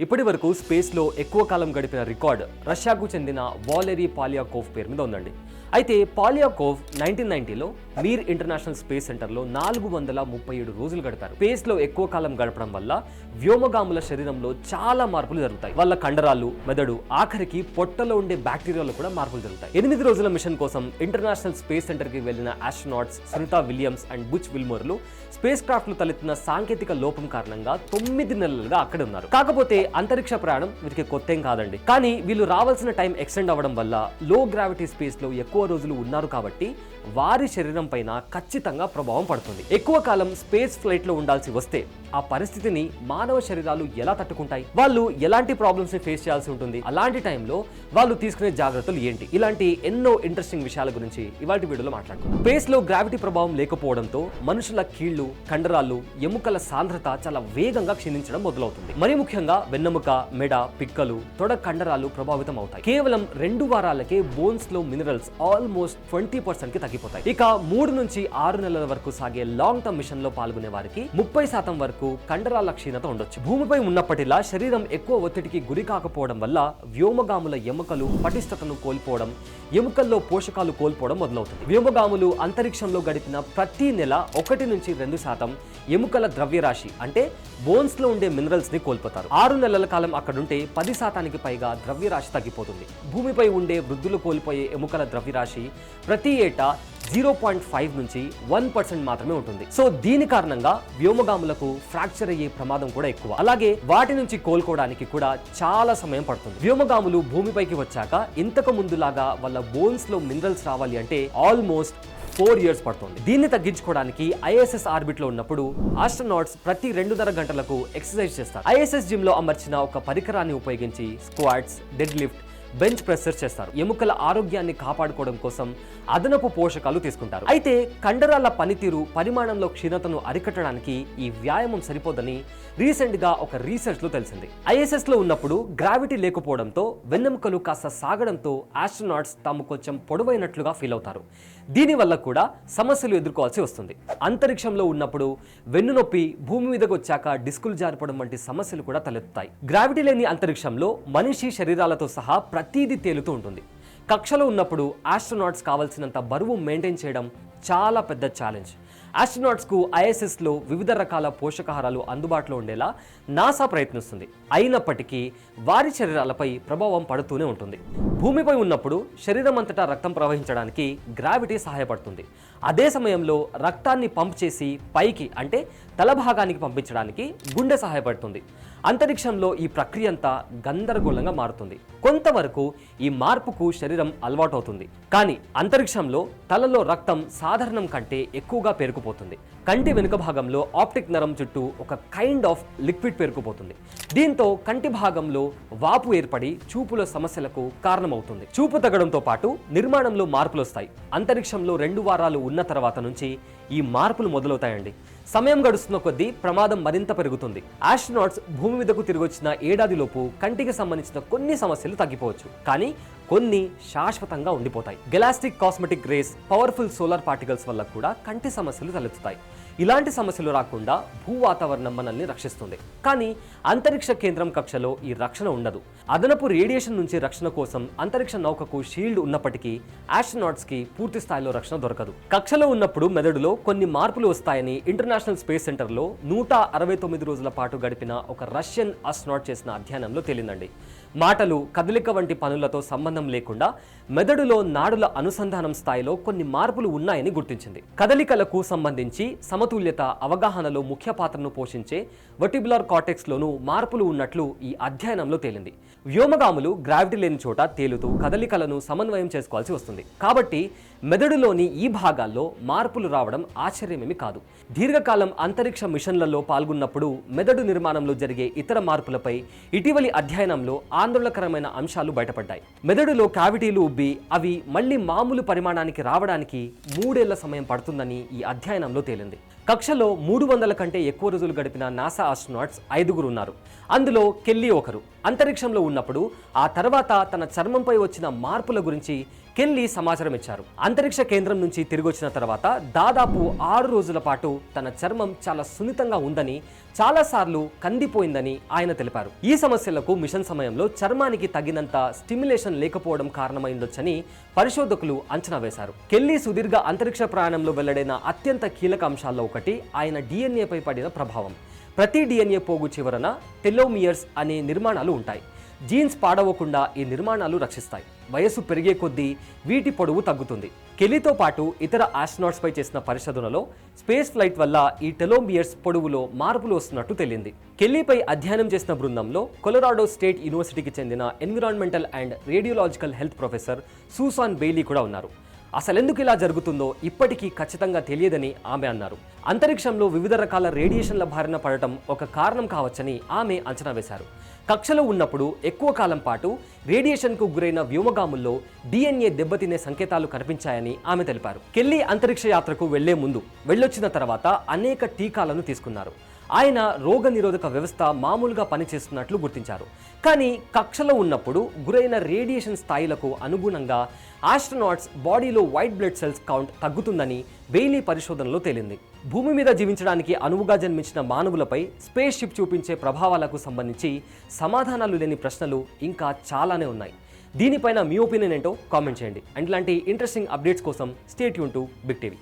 ఇప్పటి వరకు స్పేస్లో ఎక్కువ కాలం గడిపిన రికార్డ్ రష్యాకు చెందిన వాలెరీ పాలియాకోవ్ పేరు మీద ఉందండి. అయితే పాలియాకోవ్ 1990లో మీర్ ఇంటర్నేషనల్ స్పేస్ సెంటర్లో 437 రోజులు గడిపారు. స్పేస్లో ఎక్కువ కాలం గడపడం వల్ల వ్యోమగాముల శరీరంలో చాలా మార్పులు జరుగుతాయి. వాళ్ళ కండరాలు, మెదడు, ఆఖరికి పొట్టలో ఉండే బ్యాక్టీరియాలో కూడా మార్పులు జరుగుతాయి. 8 రోజుల మిషన్ కోసం ఇంటర్నేషనల్ స్పేస్ సెంటర్కి వెళ్లిన astronauts Sunita Williams and Butch విల్మోర్లు స్పేస్ క్రాఫ్ట్ లో తలెత్తిన సాంకేతిక లోపం కారణంగా 9 నెలలుగా అక్కడే ఉన్నారు. కాకపోతే అంతరిక్ష ప్రయాణం వీరికి కొత్తేం కాదండి. కానీ వీళ్ళు రావాల్సిన టైం ఎక్స్టెండ్ అవ్వడం వల్ల లో గ్రావిటీ స్పేస్ లో ఎక్కువ రోజులు ఉన్నారు కాబట్టి వారి శరీరం పైన ఖచ్చితంగా ప్రభావం పడుతుంది. ఎక్కువ కాలం స్పేస్ ఫ్లైట్ లో ఉండాల్సి వస్తే ఆ పరిస్థితిని మానవ శరీరాలు ఎలా తట్టుకుంటాయి? వాళ్ళు ఎలాంటి ప్రాబ్లమ్స్ ని ఫేస్ చేయాల్సి ఉంటుంది? అలాంటి టైంలో వాళ్ళు తీసుకునే జాగ్రత్తలు ఏంటి? ఇలాంటి ఎన్నో ఇంట్రెస్టింగ్ విషయాల గురించి ఇవాళ వీడియోలో మాట్లాడుకుందాం. స్పేస్ లో గ్రావిటీ ప్రభావం లేకపోవడంతో మనుషుల కీళ్లు, కండరాలు, ఎముకల సాంద్రత చాలా వేగంగా క్షీణించడం మొదలవుతుంది. మరి ముఖ్యంగా వెన్నెముక, మెడ, పిక్కలు, తొడ కండరాలు ప్రభావితం అవుతాయి. కేవలం 2 వారాలకే బోన్స్ లో మినరల్స్ ఆల్మోస్ట్ 20% కి తగ్గిపోతాయి. ఇక 3 నుంచి 6 నెలల వరకు సాగే లాంగ్ టర్మ్ మిషన్ లో పాల్గొనే వారికి 30% వరకు కండరాల క్షీణత ఉండొచ్చు. భూమిపై ఉన్నప్పటిలా శరీరం ఎక్కువ ఒత్తిడికి గురి కాకపోవడం వల్ల వ్యోమగాముల ఎముకలు పటిష్టతను కోల్పోవడం, ఎముకల్లో పోషకాలు కోల్పోవడం మొదలవుతుంది. వ్యోమగాములు అంతరిక్షంలో గడిపిన ప్రతి నెల 1 నుంచి 2% ఎముకల ద్రవ్యరాశి అంటే బోన్స్ లో ఉండే మినరల్స్ ని కోల్పోతారు. 6 నెలల కాలం అక్కడుంటే 10% పైగా ద్రవ్యరాశి తగ్గిపోతుంది. భూమిపై ఉండే వృద్ధులు కోల్పోయే ఎముకల ద్రవ్యరాశి ప్రతి ఏటా 0.5 నుంచి 1% మాత్రమే ఉంటుంది. సో దీని కారణంగా వ్యోమగాములకు ఫ్రాక్చర్ అయ్యే ప్రమాదం కూడా ఎక్కువ. అలాగే వాటి నుంచి కోలుకోవడానికి కూడా చాలా సమయం పడుతుంది. వ్యోమగాములు భూమిపైకి వచ్చాక ఇంతకు ముందులాగా వాళ్ళ బోన్స్ లో మినరల్స్ రావాలి అంటే ఆల్మోస్ట్ 4 years పడుతుంది. దీన్ని తగ్గించుకోవడానికి ISS ఆర్బిట్ లో ఉన్నప్పుడు ఆస్ట్రోనాట్స్ ప్రతి 2.5 గంటలకు ఎక్సర్సైజ్ చేస్తారు. ISS జిమ్ లో అమర్చిన ఒక పరికరాన్ని ఉపయోగించి squats, dead lift, bench presses చేస్తారు. ఎముకల ఆరోగ్యాన్ని కాపాడుకోవడం కోసం అదనపు పోషకాలు తీసుకుంటారు. అయితే కండరాల పనితీరు, పరిమాణంలో క్షీణతను అరికట్టడానికి ఈ వ్యాయామం సరిపోదని రీసెంట్ గా ఒక రీసెర్చ్ లో తెలిసింది. ISS లో ఉన్నప్పుడు గ్రావిటీ లేకపోవడంతో వెన్నెముకలు కాస్త సాగడంతో ఆస్ట్రోనాట్స్ తాము కొంచెం పొడవైనట్లుగా ఫీల్ అవుతారు. దీనివల్ల కూడా సమస్యలు ఎదుర్కోవాల్సి వస్తుంది. అంతరిక్షంలో ఉన్నప్పుడు వెన్నునొప్పి, భూమి మీదకు వచ్చాక డిస్కులు జారిపోవడం వంటి సమస్యలు కూడా తలెత్తుతాయి. గ్రావిటీ లేని అంతరిక్షంలో మనిషి శరీరాలతో సహా ప్రతిదీ తేలుతూ ఉంటుంది. కక్షలో ఉన్నప్పుడు ఆస్ట్రోనాట్స్ కావాల్సినంత బరువు మెయింటైన్ చేయడం చాలా పెద్ద ఛాలెంజ్. ఆస్ట్రోనాట్స్కు ISSలో వివిధ రకాల పోషకాహారాలు అందుబాటులో ఉండేలా నాసా ప్రయత్నిస్తుంది. అయినప్పటికీ వారి శరీరాలపై ప్రభావం పడుతూనే ఉంటుంది. భూమిపై ఉన్నప్పుడు శరీరం అంతటా రక్తం ప్రవహించడానికి గ్రావిటీ సహాయపడుతుంది. అదే సమయంలో రక్తాన్ని పంప్ చేసి పైకి అంటే తల భాగానికి పంపించడానికి గుండె సహాయపడుతుంది. అంతరిక్షంలో ఈ ప్రక్రియ అంతా గందరగోళంగా మారుతుంది. కొంతవరకు ఈ మార్పుకు శరీరం అలవాటవుతుంది. కానీ అంతరిక్షంలో తలలో రక్తం సాధారణం కంటే ఎక్కువగా పేరుకుపోతుంది. కంటి వెనుక భాగంలో ఆప్టిక్ నరం చుట్టూ ఒక కైండ్ ఆఫ్ లిక్విడ్ పేరుకుపోతుంది. దీంతో కంటి భాగంలో వాపు ఏర్పడి చూపుల సమస్యలకు కారణమవుతుంది. చూపు తగ్గడంతో పాటు నిర్మాణంలో మార్పులు వస్తాయి. అంతరిక్షంలో 2 వారాలు ఉన్న తర్వాత నుంచి ఈ మార్పులు మొదలవుతాయండి. సమయం గడుస్తున్న కొద్దీ ప్రమాదం మరింత పెరుగుతుంది. ఆస్ట్రోనాట్స్ భూమి మీదకు తిరిగి వచ్చిన ఏడాదిలోపు కంటికి సంబంధించిన కొన్ని సమస్యలు తగ్గిపోవచ్చు, కానీ కొన్ని శాశ్వతంగా ఉండిపోతాయి. Galactic cosmic rays, powerful solar particles వల్ల కూడా కంటి సమస్యలు తలెత్తుతాయి. ఇలాంటి సమస్యలు రాకుండా భూ వాతావరణం మనల్ని రక్షిస్తుంది. కానీ అంతరిక్ష కేంద్రం కక్షలో ఈ రక్షణ ఉండదు. అదనపు రేడియేషన్ నుంచి రక్షణ కోసం అంతరిక్ష నౌకకు షీల్డ్ ఉన్నప్పటికీ ఆస్ట్రోనాట్స్ కి పూర్తి స్థాయిలో రక్షణ దొరకదు. కక్షలో ఉన్నప్పుడు మెదడులో కొన్ని మార్పులు వస్తాయని ఇంటర్నేషనల్ స్పేస్ సెంటర్లో 169 రోజుల పాటు గడిపిన ఒక రష్యన్ ఆస్ట్రోనాట్ చేసిన అధ్యయనంలో తేలిందండి. మాటలు, కదలిక వంటి పనులతో సంబంధం లేకుండా మెదడులో నాడుల అనుసంధానం స్థాయిలో కొన్ని మార్పులు ఉన్నాయని గుర్తించింది. కదలికలకు సంబంధించి సమతుల్యత, అవగాహనలో ముఖ్య పాత్రను పోషించే వెర్టిబ్యులర్ కార్టెక్స్ లోనూ మార్పులు ఉన్నట్లు ఈ అధ్యయనంలో తేలింది. వ్యోమగాములు గ్రావిటీ లేని చోట తేలుతూ కదలికలను సమన్వయం చేసుకోవాల్సి వస్తుంది. కాబట్టి మెదడులోని ఈ భాగాల్లో మార్పులు రావడం ఆశ్చర్యమేమి కాదు. దీర్ఘకాలం అంతరిక్ష మిషన్లలో పాల్గొన్నప్పుడు మెదడు నిర్మాణంలో జరిగే ఇతర మార్పులపై ఇటీవలి అధ్యయనంలో ఆందోళనకరమైన అంశాలు బయటపడ్డాయి. మెదడులో క్యావిటీలు ఉబ్బి అవి మళ్లీ మామూలు పరిమాణానికి రావడానికి 3 ఏళ్ల సమయం పడుతుందని ఈ అధ్యయనంలో తేలింది. కక్షలో 300 కంటే ఎక్కువ రోజులు గడిపిన నాసా ఆస్ట్రోనాట్స్ 5 ఉన్నారు. అందులో కెల్లీ ఒకరు. అంతరిక్షంలో ఉన్నప్పుడు ఆ తర్వాత తన చర్మంపై వచ్చిన మార్పుల గురించి కెల్లీ సమాచారం ఇచ్చారు. అంతరిక్ష కేంద్రం నుంచి తిరిగి వచ్చిన తర్వాత దాదాపు 6 రోజుల పాటు తన చర్మం చాలా సున్నితంగా ఉందని, చాలాసార్లు కందిపోయిందని ఆయన తెలిపారు. ఈ సమస్యలకు మిషన్ సమయంలో చర్మానికి తగినంత స్టిమ్యులేషన్ లేకపోవడం కారణమైందొచ్చని పరిశోధకులు అంచనా వేశారు. కెల్లీ సుదీర్ఘ అంతరిక్ష ప్రయాణంలో వెల్లడైన అత్యంత కీలక అంశాల్లో ఒకటి ఆయన డిఎన్ఏపై పడిన ప్రభావం. ప్రతి డిఎన్ఏ పోగు చివరన టెలోమియర్స్ అనే నిర్మాణాలు ఉంటాయి. జీన్స్ పాడవకుండా ఈ నిర్మాణాలు రక్షిస్తాయి. వయస్సు పెరిగే కొద్దీ వీటి పొడవు తగ్గుతుంది. కెల్లీతో పాటు ఇతర ఆస్ట్రోనాట్స్ పై చేసిన పరిశోధనలో స్పేస్ ఫ్లైట్ వల్ల ఈ టెలోమియర్స్ పొడవులో మార్పులు వస్తున్నట్టు తెలియంది. కెల్లీపై అధ్యయనం చేసిన బృందంలో కొలరాడో స్టేట్ యూనివర్సిటీకి చెందిన environmental and radiological health professor సూసాన్ Bailey కూడా ఉన్నారు. అసలెందుకు ఇలా జరుగుతుందో ఇప్పటికీ ఖచ్చితంగా తెలియదని ఆమె అన్నారు. అంతరిక్షంలో వివిధ రకాల రేడియేషన్ల బారిన పడటం ఒక కారణం కావచ్చని ఆమె అంచనా వేశారు. కక్షలో ఉన్నప్పుడు ఎక్కువ కాలం పాటు రేడియేషన్కు గురైన వ్యోమగాముల్లో డిఎన్ఏ దెబ్బతినే సంకేతాలు కనిపించాయని ఆమె తెలిపారు. కెల్లీ అంతరిక్ష యాత్రకు వెళ్లే ముందు, వెళ్ళొచ్చిన తర్వాత అనేక టీకాలను తీసుకున్నారు. ఆయన రోగనిరోధక వ్యవస్థ మామూలుగా పనిచేస్తున్నట్లు గుర్తించారు. కానీ కక్షలో ఉన్నప్పుడు గురైన రేడియేషన్ స్థాయిలకు అనుగుణంగా ఆస్ట్రోనాట్స్ బాడీలో వైట్ బ్లడ్ సెల్స్ కౌంట్ తగ్గుతుందని బెయిలీ పరిశోధనలో తేలింది. భూమి మీద జీవించడానికి అనువుగా జన్మించిన మానవులపై స్పేస్ షిప్ చూపించే ప్రభావాలకు సంబంధించి సమాధానాలు లేని ప్రశ్నలు ఇంకా చాలానే ఉన్నాయి. దీనిపైన మీ ఒపీనియన్ ఏంటో కామెంట్ చేయండి. అండ్ ఇలాంటి ఇంట్రెస్టింగ్ అప్డేట్స్ కోసం stay tune to big TV.